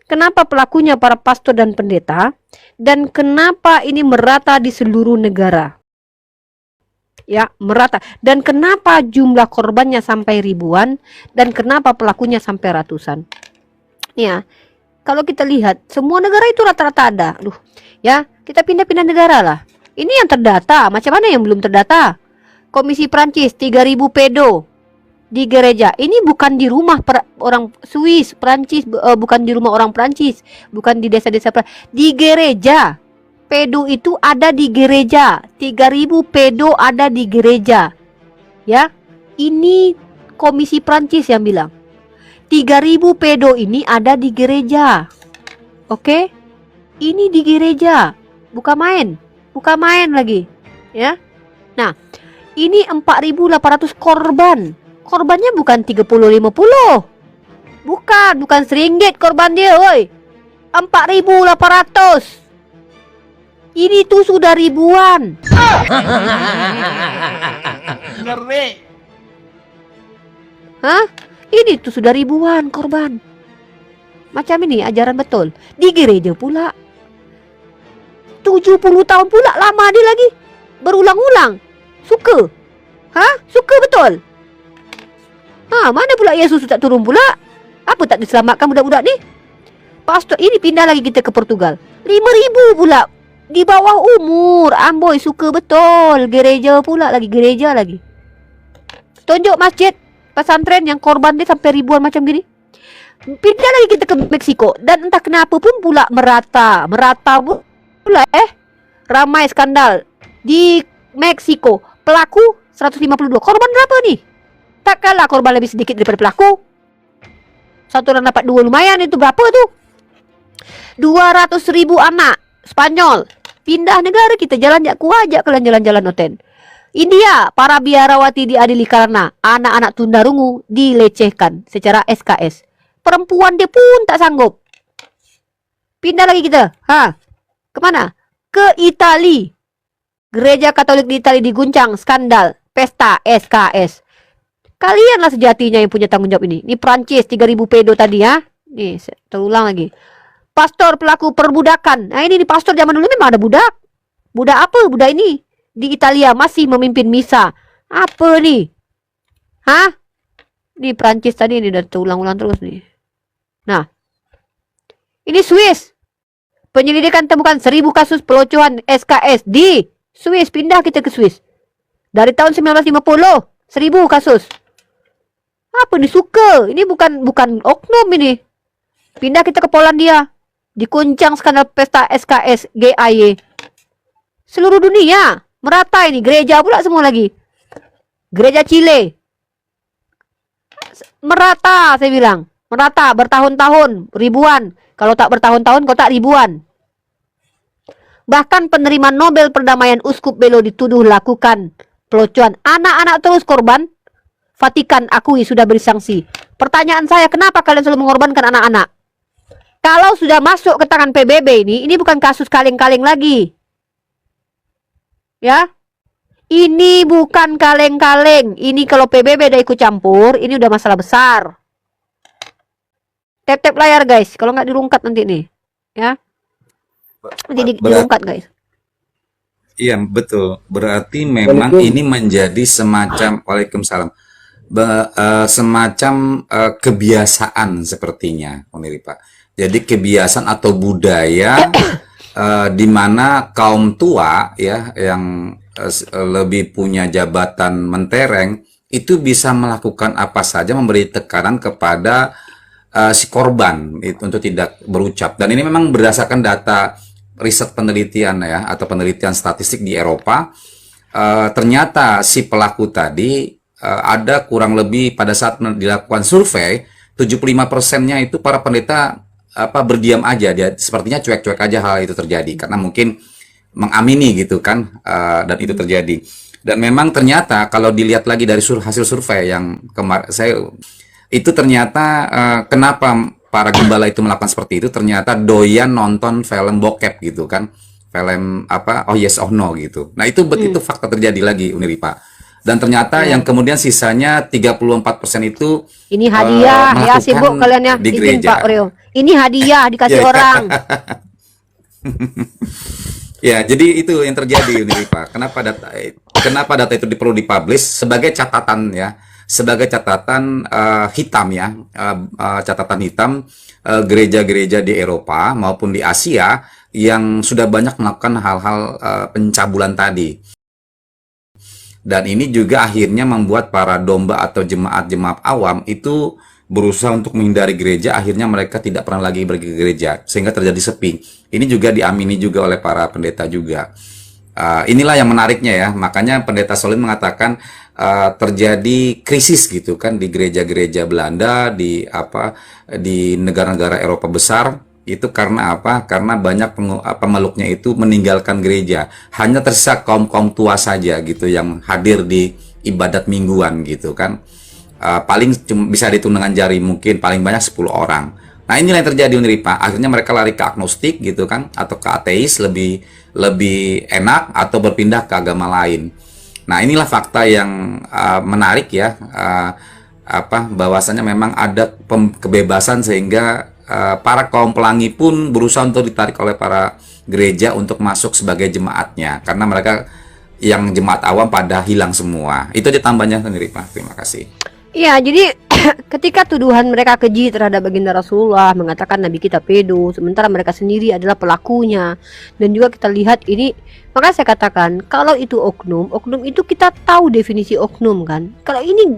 Kenapa pelakunya para pastor dan pendeta? Dan kenapa ini merata di seluruh negara? Ya, merata. Dan kenapa jumlah korbannya sampai ribuan? Dan kenapa pelakunya sampai ratusan? Ya, kalau kita lihat semua negara itu rata-rata ada. Aduh, ya, kita pindah-pindah negara lah. Ini yang terdata, macam mana yang belum terdata? Komisi Prancis 3000 pedo di gereja. Ini bukan di rumah orang Swiss, Prancis, bukan di rumah orang Prancis, bukan di desa-desa di gereja. Pedo itu ada di gereja. 3000 pedo ada di gereja. Ya, ini Komisi Prancis yang bilang. 3000 pedo ini ada di gereja. Oke? Ini di gereja. Bukan main lagi. Ya. Nah, ini 4.800 korban. Korbannya bukan 30-50. Bukan seringgit korban dia, woi. 4.800. Ini tuh sudah ribuan. Ngeri. Hah? Ini tuh sudah ribuan korban. Macam ini ajaran betul. Di gereja pula. 70 tahun pula lama dia lagi. Berulang-ulang. Suka. Hah? Suka betul. Mana pula Yesus tak turun pula? Apa tak diselamatkan budak-budak ni? Pastor ini pindah lagi kita ke Portugal. 5.000 pula. Di bawah umur. Amboi suka betul. Gereja pula lagi. Gereja lagi. Tunjuk masjid pesantren yang korban dia sampai ribuan macam gini. Pindah lagi kita ke Meksiko. Dan entah kenapa pun pula merata pula ramai skandal di Meksiko. Pelaku 152. Korban berapa nih? Tak kalah korban lebih sedikit daripada pelaku. Satu orang dapat 2 lumayan. Itu berapa tuh? 200.000 anak Spanyol pindah negara kita. Jalan ajak kalian jalan-jalan Oten. India, para biarawati diadili karena anak-anak tundarungu dilecehkan secara SKS. Perempuan dia pun tak sanggup. Pindah lagi kita. Kemana? Ke Itali. Gereja Katolik di Itali diguncang skandal pesta SKS. Kalianlah sejatinya yang punya tanggung jawab ini. Ini Prancis 3000 pedo tadi ya. Nih, terulang lagi. Pastor pelaku perbudakan. Nah ini pastor zaman dulu memang ada budak. Budak apa? Budak ini di Italia masih memimpin misa. Apa nih? Ini Prancis tadi ini udah terulang-ulang terus nih. Nah, ini Swiss. Penyelidikan temukan 1000 kasus pelocohan SKS di Swiss. Pindah kita ke Swiss. Dari tahun 1950, 1000 kasus. Apa nih suka? Ini bukan oknum ini. Pindah kita ke Polandia. Dikuncang skandal pesta SKS GAY. Seluruh dunia merata ini. Gereja pula semua lagi. Gereja Chile. Merata saya bilang. Merata bertahun-tahun. Ribuan. Kalau tak bertahun-tahun kau tak ribuan. Bahkan penerima Nobel Perdamaian Uskup Belo dituduh lakukan pelocohan. Anak-anak terus korban. Vatikan akui sudah beri sanksi. Pertanyaan saya, kenapa kalian selalu mengorbankan anak-anak? Kalau sudah masuk ke tangan PBB ini bukan kasus kaleng-kaleng lagi. Ya. Ini bukan kaleng-kaleng. Ini kalau PBB udah ikut campur, ini udah masalah besar. Tap-tap layar guys, kalau nggak dirungkat nanti nih. Ya. Nanti dirungkat guys. Iya, betul. Berarti memang ini menjadi semacam Waalaikumsalam. Semacam kebiasaan sepertinya, Pak. Jadi kebiasaan atau budaya di mana kaum tua ya yang lebih punya jabatan mentereng itu bisa melakukan apa saja, memberi tekanan kepada si korban itu untuk tidak berucap. Dan ini memang berdasarkan data riset penelitian ya atau penelitian statistik di Eropa. Ternyata si pelaku tadi ada kurang lebih pada saat dilakukan survei 75%-nya itu para pendeta berdiam aja, dia sepertinya cuek-cuek aja hal itu terjadi karena mungkin mengamini gitu kan, dan itu terjadi. Dan memang ternyata kalau dilihat lagi dari hasil survei yang kemarin saya itu ternyata kenapa para gembala itu melakukan seperti itu ternyata doyan nonton film bokep gitu kan, film apa, Oh Yes or No gitu. Nah itu itu fakta terjadi lagi Uniripa. Dan ternyata yang kemudian sisanya 34% itu Ini hadiah ya, melakukan sibuk kalian ya. di Izin gereja. Pak Oreo. Ini hadiah dikasih Ya. orang. Ya, jadi itu yang terjadi ini Pak. Kenapa data itu perlu dipublish sebagai catatan ya, sebagai catatan hitam ya, catatan hitam gereja-gereja di Eropa maupun di Asia yang sudah banyak melakukan hal-hal pencabulan tadi. Dan ini juga akhirnya membuat para domba atau jemaat-jemaat awam itu berusaha untuk menghindari gereja, akhirnya mereka tidak pernah lagi pergi ke gereja, sehingga terjadi sepi. Ini juga diamini juga oleh para pendeta juga. Inilah yang menariknya ya, makanya pendeta Solin mengatakan terjadi krisis gitu kan di gereja-gereja Belanda, di negara-negara Eropa besar. Itu karena apa? Karena banyak pemeluknya itu meninggalkan gereja. Hanya tersisa kaum-kaum tua saja gitu yang hadir di ibadat mingguan gitu kan. Paling cuma bisa dihitung dengan jari, mungkin paling banyak 10 orang. Nah inilah yang terjadi Uniripa. Akhirnya mereka lari ke agnostik gitu kan, atau ke ateis lebih enak, atau berpindah ke agama lain. Nah inilah fakta yang menarik ya, bahwasanya memang ada kebebasan sehingga para kaum pelangi pun berusaha untuk ditarik oleh para gereja untuk masuk sebagai jemaatnya, karena mereka yang jemaat awam pada hilang semua. Itu aja tambahnya sendiri Pak. Terima kasih. Iya, jadi ketika tuduhan mereka keji terhadap baginda Rasulullah, mengatakan Nabi kita pedo, sementara mereka sendiri adalah pelakunya. Dan juga kita lihat ini, maka saya katakan kalau itu oknum itu kita tahu definisi oknum kan. Kalau ini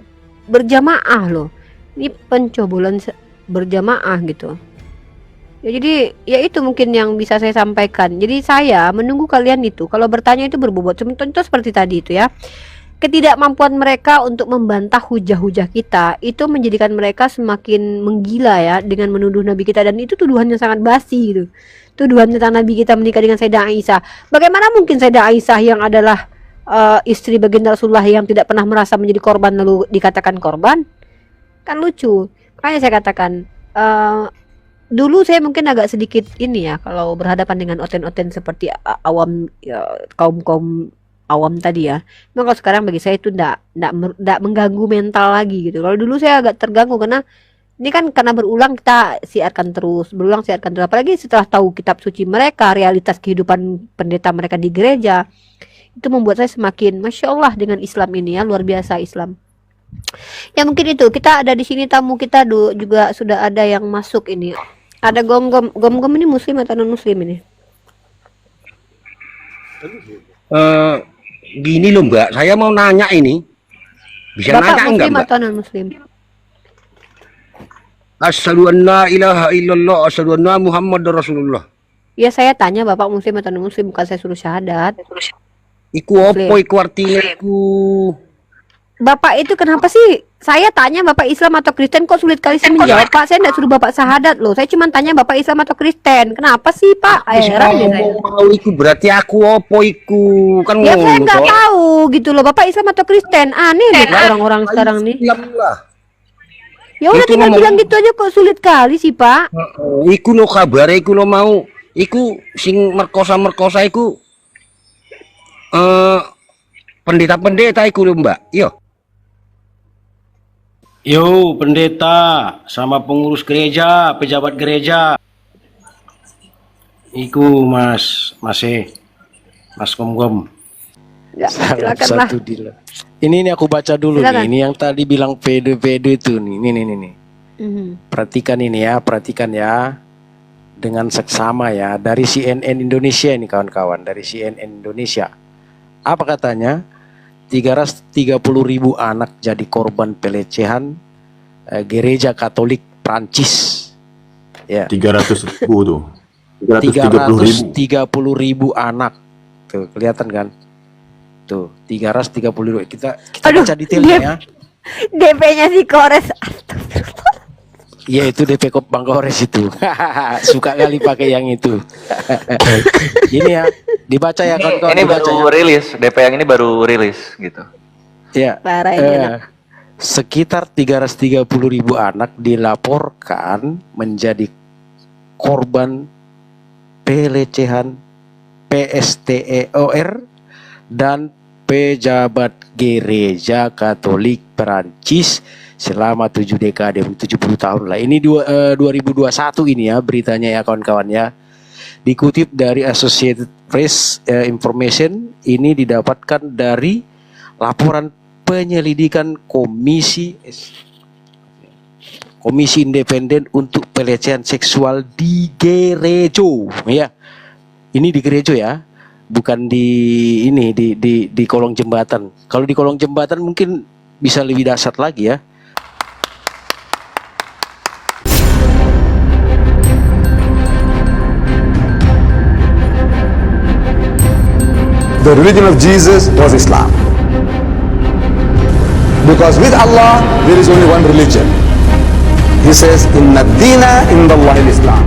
berjamaah loh, ini pencobolan berjamaah gitu. Ya, jadi ya itu mungkin yang bisa saya sampaikan. Jadi saya menunggu kalian itu kalau bertanya itu berbobot. Contoh seperti tadi itu ya. Ketidakmampuan mereka untuk membantah hujah-hujah kita itu menjadikan mereka semakin menggila ya dengan menuduh Nabi kita, dan itu tuduhan yang sangat basi gitu. Tuduhan tentang Nabi kita menikah dengan Sayyidah Aisyah. Bagaimana mungkin Sayyidah Aisyah yang adalah istri baginda Rasulullah yang tidak pernah merasa menjadi korban lalu dikatakan korban? Kan lucu. Makanya saya katakan dulu saya mungkin agak sedikit ini ya kalau berhadapan dengan oten-oten seperti awam ya, kaum awam tadi ya. Memang kalau sekarang bagi saya itu enggak mengganggu mental lagi gitu. Kalau dulu saya agak terganggu karena ini kan karena berulang kita siarkan terus, apalagi setelah tahu kitab suci mereka, realitas kehidupan pendeta mereka di gereja, itu membuat saya semakin Masya Allah dengan Islam ini ya, luar biasa Islam. Ya mungkin itu, kita ada di sini tamu kita juga sudah ada yang masuk ini. Ada Gom ini muslim atau non muslim ini? Gini loh Mbak, saya mau nanya ini. Bisa Bapak nanya enggak muslim Mbak? atau non muslim? Asyhadu an la ilaha illallah, asyhadu anna Muhammadar Rasulullah. Ya saya tanya Bapak muslim atau non muslim, bukan saya suruh syahadat. Iku opo iku artinya iku? Bapak itu kenapa sih? Saya tanya Bapak Islam atau Kristen kok sulit kali sih menjawab Pak? Saya enggak suruh Bapak syahadat loh. Saya cuma tanya Bapak Islam atau Kristen. Kenapa sih Pak? Heran deh saya. Mau iku berarti aku opo iku? Kan Ya saya nggak toh. tahu gitu loh. Bapak Islam atau Kristen? Aneh deh orang-orang sekarang nih. Islam lah. Ya udah Itu tinggal ngomong- bilang gitu aja kok sulit kali sih Pak. Iku lo kabare iku lo mau. Iku sing merkosa iku pendeta-pendeta iku lho Mbak. Yo, pendeta sama pengurus gereja, pejabat gereja. Iku Mas Gom. Ya, silakan lah. Ini aku baca dulu Silakan. nih. Ini yang tadi bilang pede-pede itu nih. Nih. Perhatikan ini ya, dengan seksama ya, dari CNN Indonesia ini kawan-kawan, dari CNN Indonesia. Apa katanya? 330.000 anak jadi korban pelecehan gereja Katolik Prancis. Ya. 300.000 tuh. 330.000. 330.000 anak. Tuh, kelihatan kan? Tuh, 330.000. Kita Aduh, baca detailnya ya. DP-nya si Kores. Iya itu DP Bang Kores itu. Suka kali pakai yang itu. Ini ya, dibaca ya kawan-kawan. Ini dibaca baru ya. rilis, DP yang ini baru rilis gitu. Ya. Parah ini anak. sekitar 330.000 anak dilaporkan menjadi korban pelecehan PSTEOR dan pejabat gereja Katolik Perancis selama 7 dekade, 70 tahun lah. Ini 2021 ini ya beritanya ya kawan-kawan ya. Dikutip dari Associated Press Information, ini didapatkan dari laporan penyelidikan Komisi Independen untuk Pelecehan Seksual di gereja ya. Ini di gereja ya, bukan di ini di kolong jembatan. Kalau di kolong jembatan mungkin bisa lebih dahsyat lagi ya. The religion of Jesus was Islam. Because with Allah, there is only one religion. He says, Inna dina indallahi al-Islam.